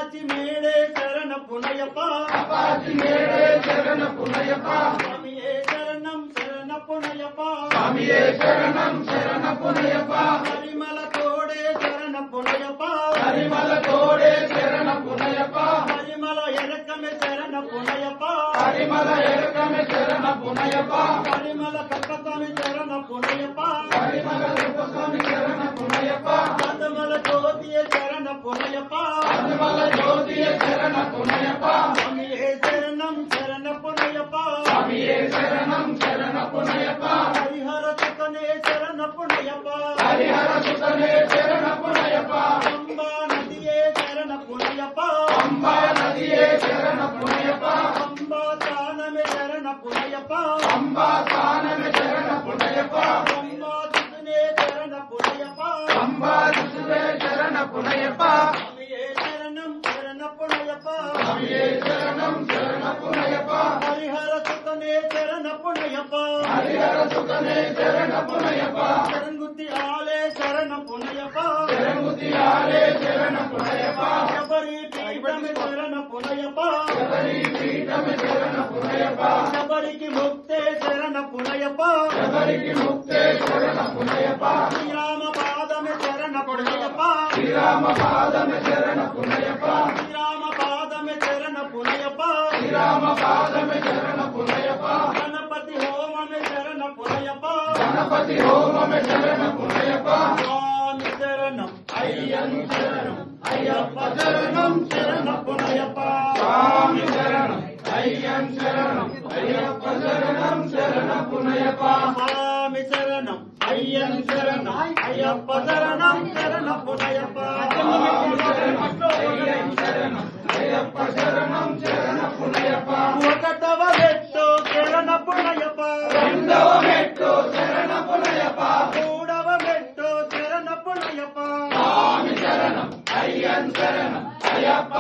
Apache May Day శరణ పునయప Apache May Day శరణ పునయప స్వామియే శరణం శరణ పునయప స్వామియే శరణం శరణ పునయప పరిమళ తోడే శరణ పునయప పరిమళ తోడే శరణ పునయప పరిమళ ఎరకమే శరణ పునయప పరిమళ ఎరకమే శరణ పునయప పరిమళ కప్పస్వామి శరణ పునయప పరిమళ రూపస్వామి శరణ పునయప పదమల జ్యోతియ శరణ పునయప పరిమళ జ్యోతియ శరణ పునయప స్వామియే శరణం శరణ పునయప స్వామియే శరణం శరణ పునయప హరిహర సుతనే శరణ పునయప హరిహర సుతనే శరణ పునయప అంబా నదియే శరణ పునయప అంబా నదియే శరణ పునయప అంబా తానమే శరణ పునయప అంబా తానమే శరణ పునయప అంబా సుతనే శరణ పునయప అంబా సుతనే శరణ పునయప స్వామియే శరణం శరణ పునయప స్వామియే శరణం శరణ పునయప హరిహర సుతనే శరణ పునయప హరిహర సుతనే శరణ పునయప శరంగుతి ఆలే శరణ పునయప శరణుతి ఆలే శరణ పునయప శబరి పీఠమే శరణ పునయప శబరి పీఠమే శరణ పునయప శబరికి ముక్తే శరణ పునయప శబరికి ముక్తే శరణ పునయప శ్రీరామ పాదమే శరణ పునయప శ్రీరామ పాదమే శరణ పునయప శ్రీరామ పాదమే శరణ పునయప శ్రీరామ పాదమే శరణ పునయప గణపతి హోమమే శరణ పునయప గణపతి హోమమే శరణ పునయప స్వామి శరణం అయ్యన్ శరణం అయ్యప్ప శరణం శరణ పునయప స్వామి శరణం అయ్యన్ శరణం అయ్యప్ప శరణం శరణ పునయప స్వామి శరణం అయ్యన్ శరణం అయ్యప్ప శరణం శరణ పునయప అయ్యన్ శరణం అయ్యప్ప శరణం శరణ పునయప ఒకటవ మెట్టు శరణ పునయప రెండవ మెట్టు శరణ పునయప మూడవ మెట్టు శరణ పునయప స్వామి శరణం అయ్యన్ శరణం అయ్యప్ప